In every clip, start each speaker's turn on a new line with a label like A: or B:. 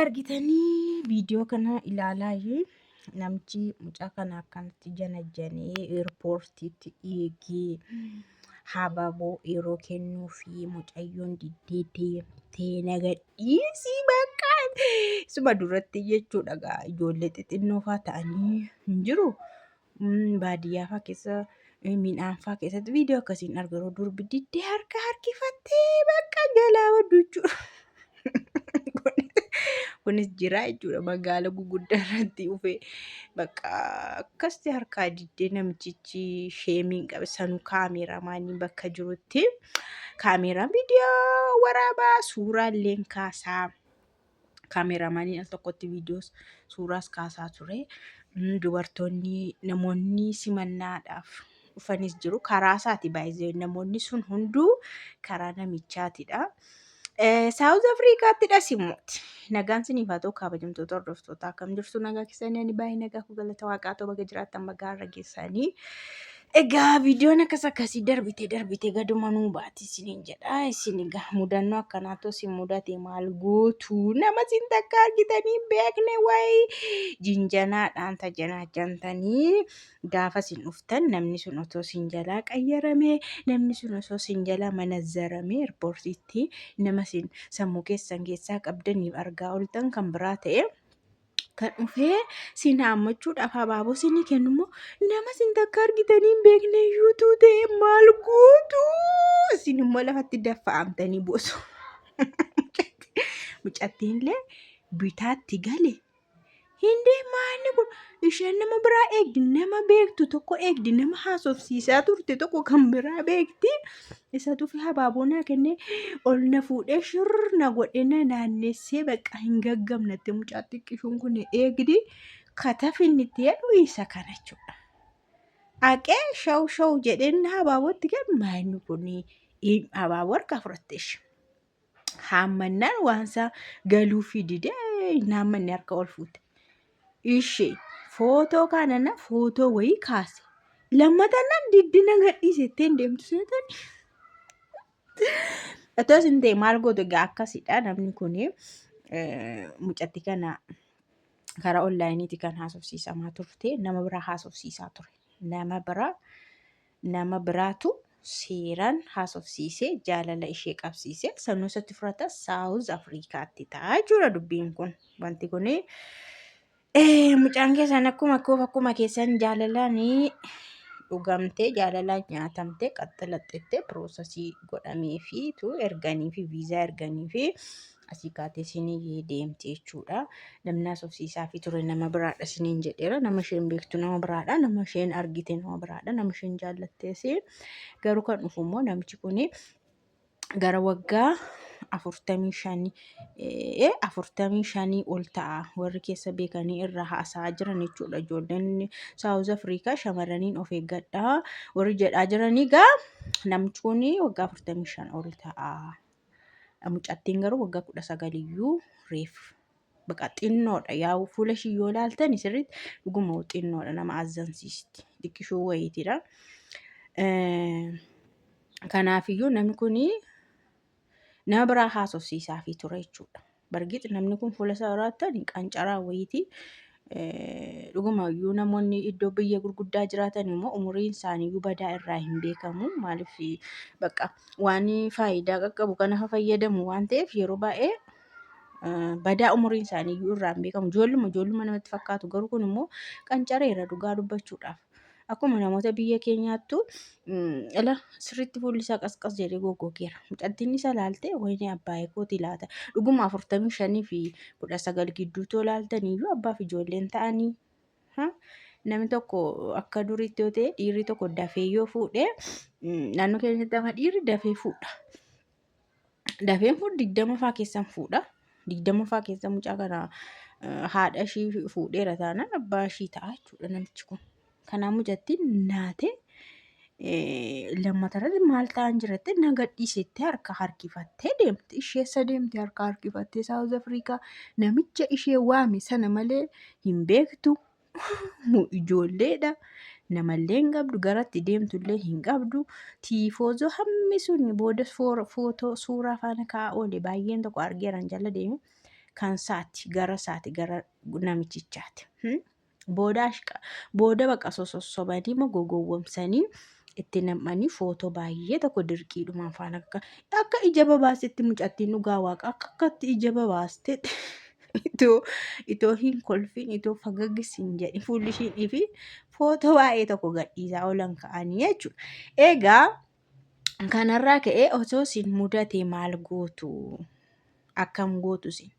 A: Argitanii viidiyoo kana ilaalaa namichi mucaa kana akkanatti janajjanee eerpoortiitti eegee hababoo yeroo kennuu fi mucayyoon diddee deemtee nagadhiisii bakka suma duratti jechuudha. Ijoollee xixinnoo fa'aa ta'anii hin jiru. Baadiyyaa fa'aa keessa midhaan fa'aa keessatti viidiyoo akkasiin arga yeroo durbi diddee harka harkifattee bakka jalaa baddu jechuudha. Kunis jira jechuudha magaalaa guguddaa irratti dhufee bakka akkasitti harkaa diddee namichichi sheemiin qabe sanuu kaameraamaanii bakka jirutti kaameraan viidiyoo waraabaa suuraa illee kaasaa kaameramaaniin al tokkotti viidiyoo suuraas kaasaa ture. Dubartoonni namoonni simannaadhaaf dhufanis jiru karaa isaati baay'ee namoonni sun hunduu karaa namichaatidha. Saawuz Afrikaattiidha simmooti. Nagaan siniif haa ta'u kabajamtoota hordoftoota akkam jirtu nagaa keessanii ani baay'ee nagaa ku galata waaqaa ta'u baga jiraattan baga har'a geessanii. Egaa viidiyoon akkasii darbite gaduma nuu baati isiniin jedha. Isin egaa mudannoo akkanaatu isin mudate maal gootu nama isin takka argitanii beekne wayii jinjanaadhaan tajanaajantanii gaafa isin dhuftan namni sun otoo isin jalaa qayyarame namni sun osoo isin jalaa manazzarame eerpoortiitti nama isin sammuu keessan keessaa qabdaniif argaa ooltan kan biraa ta'e. Kan dhufee sin haammachuudhaaf habaaboo sinii kennummoo nama sin takka argitanii hin beekne iyyuu ta'e maal gootu isin immoo lafatti daffa'amtanii boosu. Mucattiinillee bitaatti gale hindee maanni kun isheen nama biraa eegdi nama beektu tokko eegdi nama haasofsiisaa turte tokko kan biraa beekti. Isatu fi habaaboo naa kennee ol na fuudhee shirna godhee na naannessee bakka hin gaggamnatte mucaa xiqqishuun kun eegdi katafinni itti jedhu isa kana jechuudha. Haqee shaw jedheen habaabootti kennu maanni kun habaaboo harkaa fudhatteesh. Haammannaan waansa galuu fi didee naammanni harka ol fuute. Ishee footoo kanana footoo wayii kaase. Lammatanaan diddina gadhiisetteen deemtu seetani. Otoo isin ta'e maal gootu egaa akkasidha namni kun mucatti kana karaa onlaayiniiti kan haasofsiisamaa turte nama biraa haasofsiisaa ture. Nama biraatu seeraan haasofsiisee jaalala ishee qabsiisee sanuu isatti fudhata Saawuz Afrikaatti ta'a jechuudha dubbiin kun. Wanti kun mucaan keessan akkuma keessan jaalalaanii dhugamtee jaalalaan nyaatamtee qaxxalaxxettee piroosesii godhamee fi erganii fi viizaa erganii fi asii kaatee isinii deemte jechuudha. Namni haasofsiisaa fi ture nama biraadha isiniin jedheera. Nama isheen beektu nama biraadha. Nama isheen argite nama biraadha. Nama isheen jaallattees garuu kan dhufu immoo namichi kun gara waggaa 45 ol ta'a warri keessa beekanii irraa haasa'aa jiran jechuudha. Ijoolleen Saawuz Afrikaa shamarraniin of eeggadhaa warri jedhaa jiranii gaa namichi kun waggaa 45 ol ta'a. Mucattiin garuu waggaa 19 reef baqa xinnoodha. Yaa fuula ishii yoo ilaaltan sirriitti dhuguma xinnoodha nama azzansiisti xiqqishuu wayiitidha. Kanaafiyyuu namni kun nama biraa haasofsiisaa fi ture jechuudha. Bargit namni kun fuula isaa irratti qancaraa wayiiti. Dhuguma iyyuu namoonni iddoo biyya gurguddaa jiraatan immoo umuriin isaanii badaa irraa hin beekamu. Maaliif bakka waan faayidaa qaqqabu kana fayyadamu waan ta'eef yeroo baay'ee badaa umuriin isaanii irraa hin beekamu. Ijoolluma namatti fakkaatu garuu kun immoo qancareera dhugaa dubbachuudhaaf. Akkuma namoota biyya keenyaattu sirriitti fuulli isaa qasqas jedhee goggogeera. Mucattiin isa ilaalte wayini abbaa kooti laata. Dhuguma 45 fi 19 gidduutti ilaaltaniyyuu abbaa fi ijoolleen ta'anii. Namni tokko akka duriitti yoo ta'e dhiirri tokko dafee yoo fuudhee naannoo keenyatti amma dhiirri dafee fuudha. Dafeen fuudhu 20 fa'aa keessan fuudha. 20 fa'aa keessa mucaa kana haadha ishii fuudheera taanaan abbaa ishii ta'a jechuudha namichi kun. Kanaan mucattiin naate lammatarratti maal ta'an jiratte na gadhiisettee harka harkifattee deemte. Isheessa deemte harka harkifattee Saawuz Afrikaa namicha ishee waame sana malee hin beektu. Ijoolleedha. Namallee hin qabdu garatti deemtullee hin qabdu. Tiifoozoo hammi sun booda footoo suuraa faana kaa'aa oole baay'een tokko argeeran jala deeme. kan isaati gara namichichaati. Booda baqa sossobanii gogowwomsanii itti nam'anii footoo baay'ee tokko dirqiidhumaan faana akka ija babaasetti mucattiin dhugaa waaqa akkatti ija babaaste itoo hin kolfiin itoo fagaggisiin jedhi fuulli ishiinii fi footoo baay'ee tokko gadhiisaa oolan ka'anii jechuudha. Egaa kanarraa ka'ee osoo isin mudate maal gootu? Akkam gootu isin?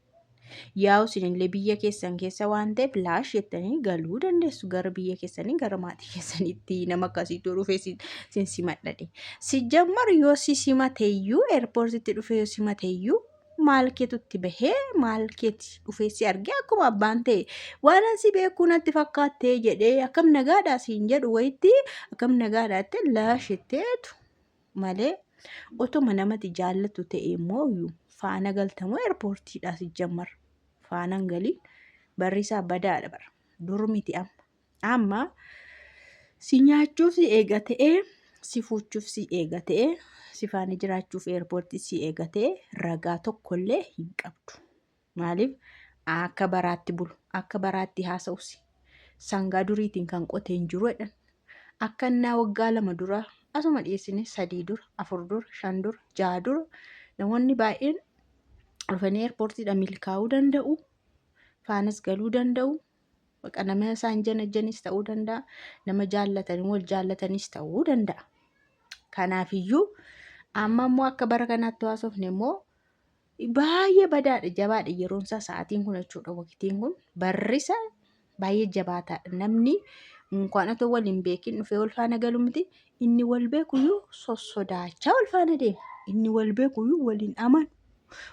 A: Yaa'u isinillee biyya keessan keessa waan ta'eef laash jettanii galuu dandeessu gara biyya keessanii gara maatii keessanitti nama akkasiitu dhufee sin simadhadhe. Sijammar yoo si simateeyyuu eerpoortiitti dhufee yoo simateeyyuu maal keetutti bahee maal keetti dhufee si argee akkuma abbaan ta'e waan ansi beekuu natti fakkaattee jedhee akkam nagaadhaa siin jedhu wayitti akkam nagaadhaatti laash jetteetu malee otuma namatti jaallatu ta'e immoo faana galtamoo eerpoortiidhaa sijammar. Faanan galii barri isaa badaadha bara dur miti amma si nyaachuuf si eega ta'ee si fuuchuuf si eega ta'ee si faana jiraachuuf eerpoortii si eega ta'ee ragaa tokkollee hin qabdu. Maaliif akka baraatti bulu akka baraatti haasa'usi sangaa duriitiin kan qotee hin jiru jedhan akka innaa waggaa 2 dura asuma dhiyeessine 3 dura 4 dura 5 dura 6 dura namoonni baay'een dhufanii eerpoortiidha milkaa'uu danda'u. Faanas galuu danda'u. Baqa nama isaan janis ta'uu danda'a. Nama jaallatanii wal jaallatanis ta'uu danda'a. Kanaafiyyuu amma immoo akka bara kanaatti haasofne immoo baay'ee badaadha jabaadha yeroon isaa sa'aatiin kun jechuudha waqtiin kun barrisa baay'ee jabaataadha. Namni mukaan otoo wal hin beekin dhufee wal faana galu miti inni wal beekuyyuu sossodaachaa wal faana deema. Inni wal beekuyyuu waliin amanu.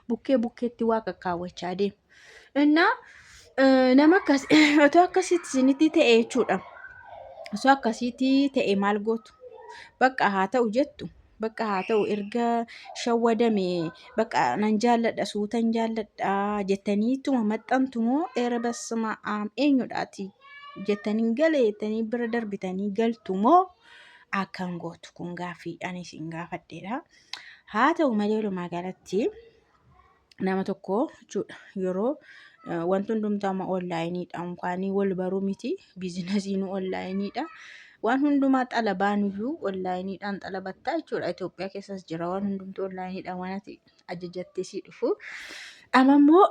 A: Bukkeetti waa kakkaawwachaa deemu. Innaa nama otoo akkasitti isinitti ta'e jechuudha. Osoo akkasitti ta'e maal gootu? Bakka haa ta'u jettu. Bakka haa ta'u erga shawwadame bakka nan jaalladha suutan jaalladha jettaniituma maxxantumoo eera basma eenyudhaati jettanii galee jettanii bira darbitanii galtumoo akkam gootu? Kun gaaffii ani isin gaafadheedha. Haa ta'u malee walumaa galatti nama tokko jechuudha yeroo wanti hundumtuu amma onlaayiniidha mukaanii wal baruu miti biizinasiin onlaayiniidha waan hundumaa xalabaanuyyuu onlaayiniidhaan xalabattaa jechuudha. Itoophiyaa keessas jira waan hundumtuu onlaayiniidhaan waan ati ajajattee si dhufu amma immoo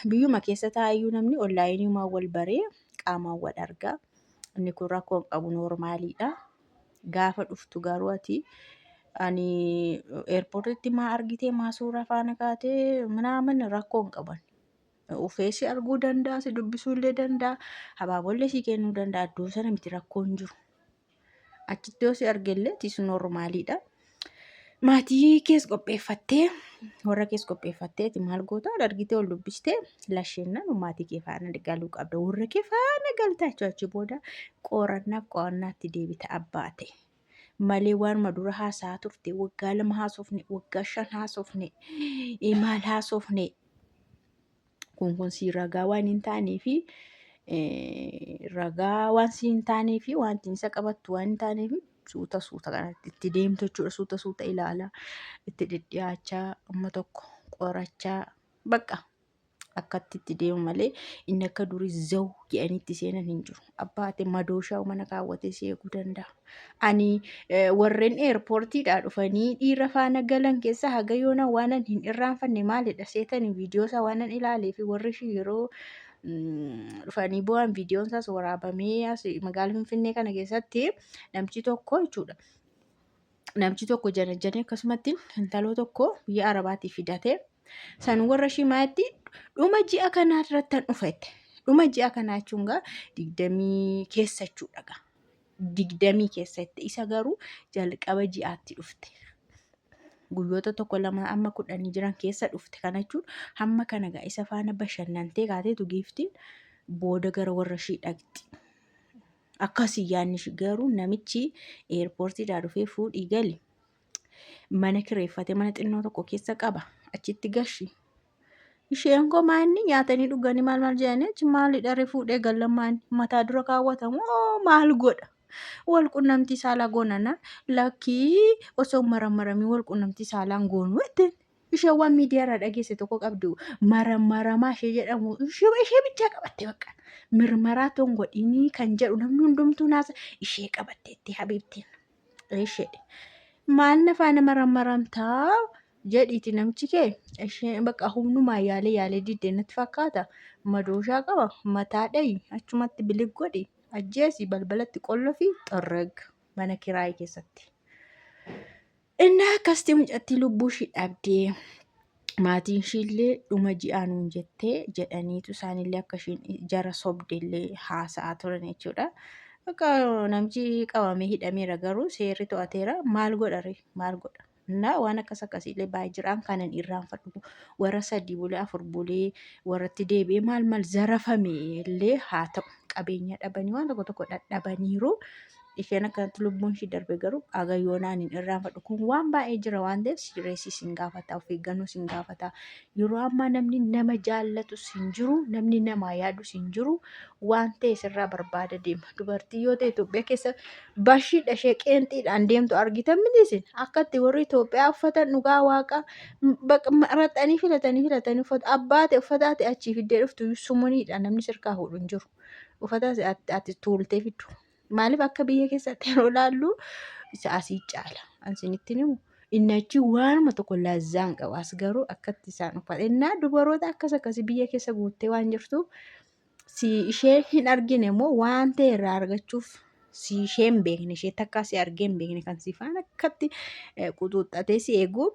A: biyyuma keessa taa'ayyuu namni onlaayiniimaan wal baree qaamaan wal argaa inni kun rakkoo qabu noormaaliidha. Gaafa dhuftu garuu ati ani eerpoortiitti maa argitee maa suuraa faana kaatee minaamin rakkoo hin qaban. Ufeesi arguu danda'a si dubbisuu illee danda'a habaabollee si kennuu danda'a iddoo sana miti rakkoo hin jiru. Achitti yoo si argellee tiisu noormaaliidha. Maatii kees qopheeffattee warra kees qopheeffattee maal goota argitee ol dubbistee lasheennan maatii kee faana galuu qabda. Warra kee faana galtaa achi booda qorannaaf qo'annaatti deebita abbaa ta'e. Malee waan dura haasaa turte waggaa 2 haasofne waggaa 5 haasofne maal haasofne kun si ragaa waan hin taanee fi ragaa waan si hin taanee fi wanti isa qabattu waan hin taanee fi suuta kanatti itti deemtu jechuudha. Suuta ilaalaa itti dhidhiyaachaa amma tokko qorachaa baqa akkatti itti deemu malee inni akka durii zaw jedhanitti seenan hin jiru. Abbaate madooshaa mana kaawwatee si eeguu danda'a. Ani warreen eerpoortiidhaa dhufanii dhiira faana galan keessa haga yoona waanan hin irraanfanne maalidha seetanii viidiyoo isaa waanan ilaalee fi warri yeroo dhufanii bu'aan viidiyoon isaas waraabamee magaalaa Finfinnee kana keessatti namchi tokko jechuudha. Namchi tokko janajjanee akkasumatti intaloo tokko biyya Arabaatii fidate san warra shimaatti dhuma ji'a kanaa irratti dhufette. Dhuma ji'a kanaa jechuun 20 keessa jechuudha. 20 keessatti isa garuu jalqaba ji'aatti dhufte. Guyyoota 1-2 amma 10 jiran keessa dhufte kana jechuun hamma kana isa faana bashannantee kaateetu giiftiin booda gara warra ishii dhaqxi. Akkasii yaanni garuu namichi eerpoortiidhaa dhufee fuudhii gali mana kireeffate mana xinnoo tokko keessa qaba achitti gashi. Isheen komaanni nyaatanii dhuganii maal jedhanii maalidha fuudhee gallamaan mataa dura kaawwatamu maal godha? Wal qunnamtii saalaa goonana lakkii osoo maramaramii wal qunnamtii saalaan goonu jettee ishee waan miidiyaarraa dhageesse tokko qabdu maramaa ishee jedhamu ishee bichaa qabatte bakka mirmaraa ton godhinii kan jedhu namni hundumtuu naasa ishee qabatteetti habiibtiin ishee maal nafaa nama rammaramtaa jedhiiti namichi kee ishee bakka humnumaa yaalee diddee natti fakkaata madooshaa qaba mataa dhayi achumatti bilig godhi ajjeesi balbalatti qolloo fi xorreg mana kiraayii keessatti. Innaa akkasti mucatti lubbuu ishii dhabdee maatiin ishiillee dhuma ji'aanuun jettee jedhaniitu isaanillee akka ishiin jara sobdellee haasa'aa turan jechuudha. Bakka namichi qabamee hidhameera garuu seerri to'ateera maal godhare maal godha. Innaa waan akkasiillee baay'ee jiraan kanan irraanfadhu warra 3 bulee 4 bulee warratti deebi'ee maal zarafame illee haa ta'u qabeenya dhabanii waan tokko dhadhabaniiru. Isheen akkanatti lubbuun ishii darbe garuu agayyoonaan hin irraanfadhu kun waan baay'ee jira waan ta'eef sireessii sin gaafata of eeggannoo sin gaafata yeroo ammaa namni nama jaallatu sin jiru namni namaa yaadu sin jiru waan ta'e sirraa barbaada deema dubartii yoo ta'e Itoophiyaa keessa bashiidha ishee qeenxiidhaan deemtu argitan mitiisin akkatti warri Itoophiyaa uffatan dhugaa waaqa maraxanii filatanii uffatu abbaate uffataate achii fiddee dhuftu summuniidha namni sirkaa fuudhu hin jiru uffata ati tuultee fiddu. Maaliif akka biyya keessatti yeroo ilaallu isa asii caala. Ansinitti himu inni achi waanuma tokko lazzaan qabu as garuu akkatti isaan uffata. Innaa dubaroota akkasii biyya keessa guuttee waan jirtuuf si ishee hin argine immoo waan ta'e irraa argachuuf si ishee hin beekne ishee takka si argee hin beekne kan si faana akkatti quxuuxxatee si eegu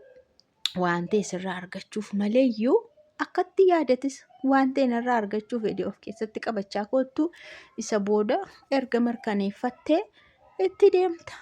A: waan ta'e sirraa argachuuf maleeyyuu akkatti yaadatis waan ta'e irraa argachuu fedhii of keessatti qabachaa kootu isa booda erga mirkaneeffattee itti deemta.